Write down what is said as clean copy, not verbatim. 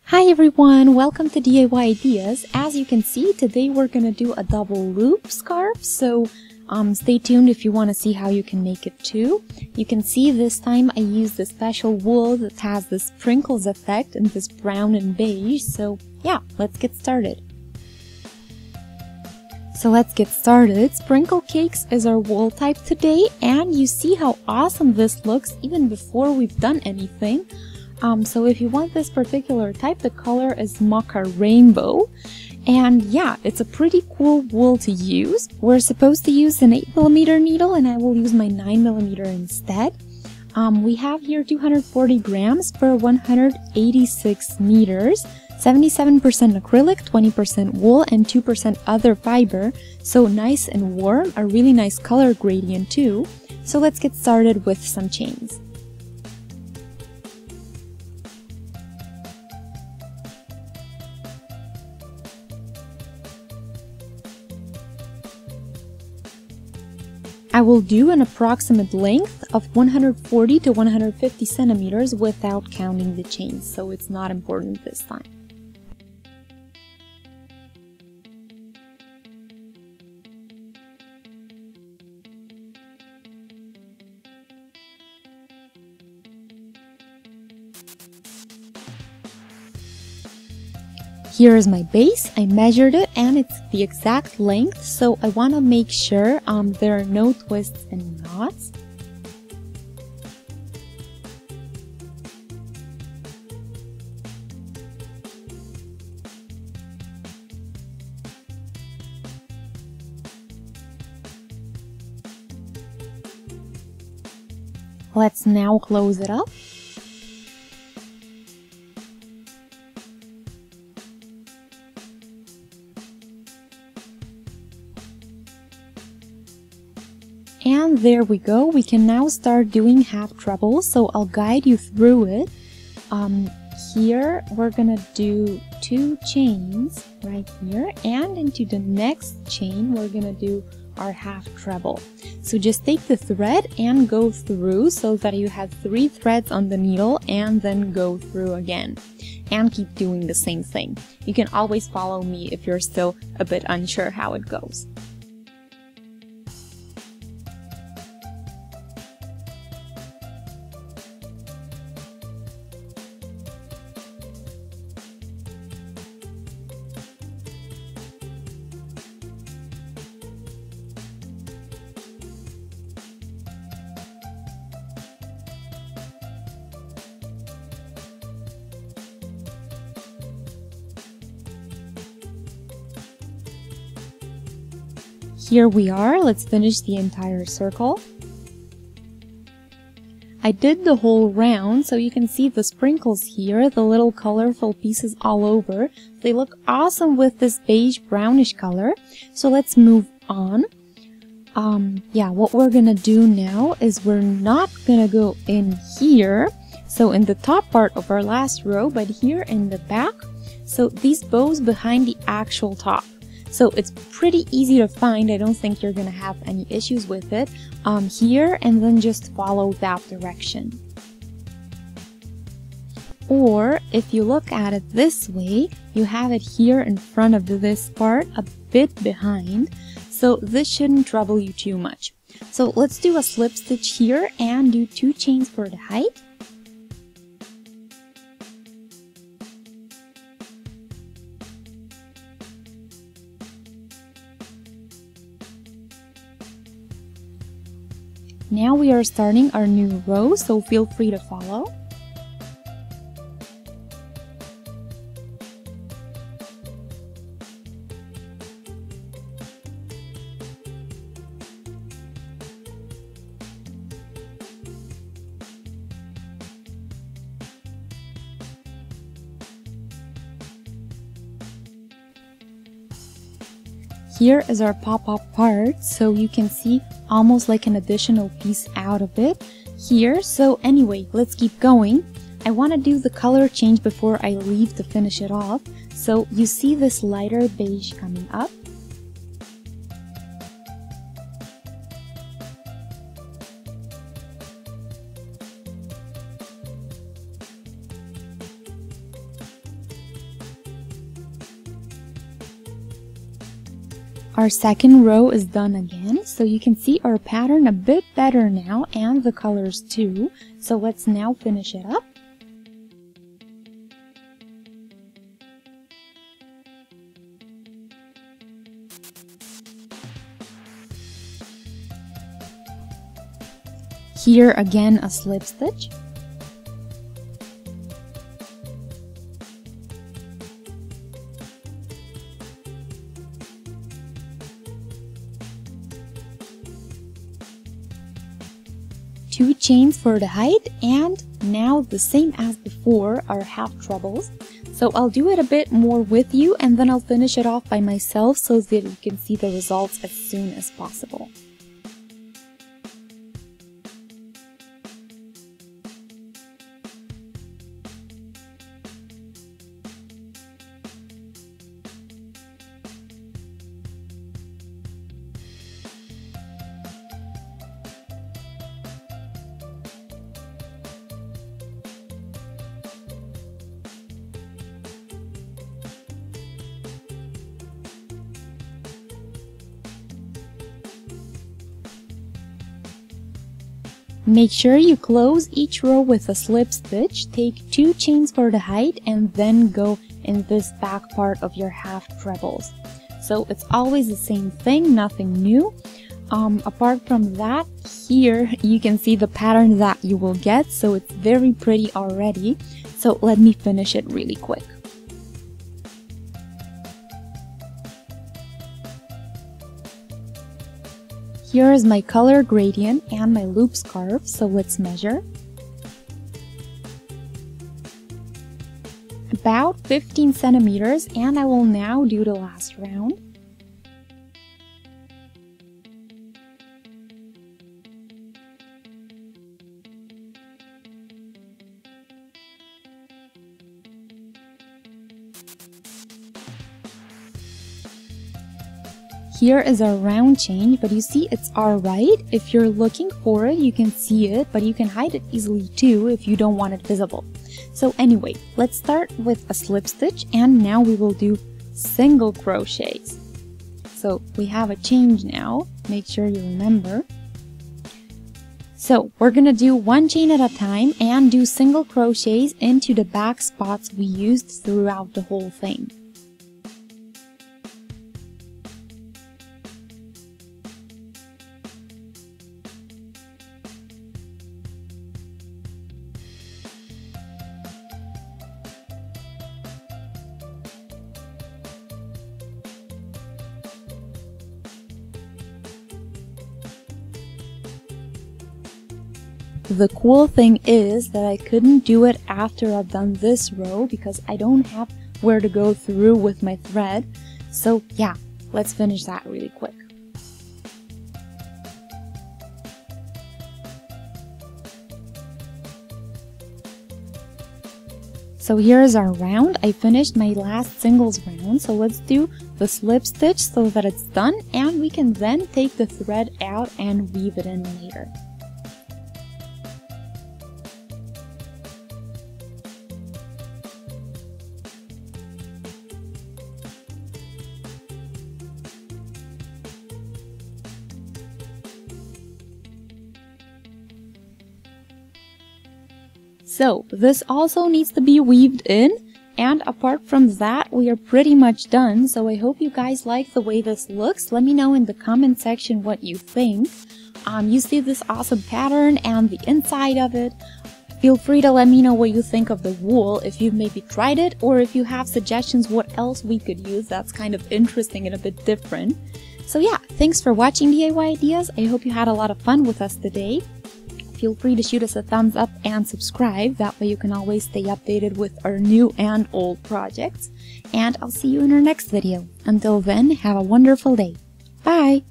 Hi everyone, welcome to DIY Ideas. As you can see, today we're gonna do a double loop scarf, so stay tuned if you want to see how you can make it too. You can see this time I used the special wool that has the sprinkles effect in this brown and beige, so yeah, let's get started. Sprinkle Cakes is our wool type today, and you see how awesome this looks even before we've done anything. So if you want this particular type, the color is Mocha Rainbow. And yeah, it's a pretty cool wool to use. We're supposed to use an 8mm needle, and I will use my 9mm instead. We have here 240 grams per 186 meters, 77% acrylic, 20% wool, and 2% other fiber. So nice and warm, a really nice color gradient too. So let's get started with some chains. I will do an approximate length of 140 to 150 centimeters without counting the chains, so it's not important this time. Here is my base. I measured it and it's the exact length, so I want to make sure there are no twists and knots. Let's now close it up. And there we go, we can now start doing half treble, so I'll guide you through it. Here we're gonna do 2 chains right here, and into the next chain we're gonna do our half treble. So just take the thread and go through so that you have 3 threads on the needle, and then go through again. And keep doing the same thing. You can always follow me if you're still a bit unsure how it goes. Here we are, let's finish the entire circle. I did the whole round, so you can see the sprinkles here, the little colorful pieces all over. They look awesome with this beige brownish color. So let's move on. Yeah, what we're gonna do now is we're not gonna go in here, so in the top part of our last row, but here in the back. So these bows behind the actual top. So it's pretty easy to find. I don't think you're gonna have any issues with it. Here, and then just follow that direction. Or if you look at it this way, you have it here in front of this part, a bit behind. So this shouldn't trouble you too much. So let's do a slip stitch here and do 2 chains for the height. Now we are starting our new row, so feel free to follow. Here is our pop-up part, so you can see almost like an additional piece out of it here. So anyway, let's keep going. I want to do the color change before I leave to finish it off. So you see this lighter beige coming up. Our second row is done again, so you can see our pattern a bit better now and the colors too. So let's now finish it up. Here again a slip stitch. Two chains for the height, and now the same as before, our half trebles. So I'll do it a bit more with you and then I'll finish it off by myself so that you can see the results as soon as possible. Make sure you close each row with a slip stitch, take 2 chains for the height, and then go in this back part of your half trebles. So it's always the same thing, nothing new. Apart from that, here you can see the pattern that you will get, so it's very pretty already. So let me finish it really quick. Here is my color gradient and my loop scarf, so let's measure. About 15 centimeters, and I will now do the last round. Here is our round change, but you see it's alright. If you're looking for it, you can see it, but you can hide it easily too if you don't want it visible. So anyway, let's start with a slip stitch, and now we will do single crochets. So we have a change now, make sure you remember. So we're gonna do 1 chain at a time and do single crochets into the back spots we used throughout the whole thing. The cool thing is that I couldn't do it after I've done this row because I don't have where to go through with my thread. So yeah, let's finish that really quick. So here is our round. I finished my last singles round, so let's do the slip stitch so that it's done, and we can then take the thread out and weave it in later. So this also needs to be weaved in, and apart from that we are pretty much done. So I hope you guys like the way this looks. Let me know in the comment section what you think. You see this awesome pattern and the inside of it. Feel free to let me know what you think of the wool, if you've maybe tried it, or if you have suggestions what else we could use that's kind of interesting and a bit different. So yeah, thanks for watching DIY Ideas. I hope you had a lot of fun with us today. Feel free to shoot us a thumbs up and subscribe, that way you can always stay updated with our new and old projects. And I'll see you in our next video. Until then, have a wonderful day. Bye!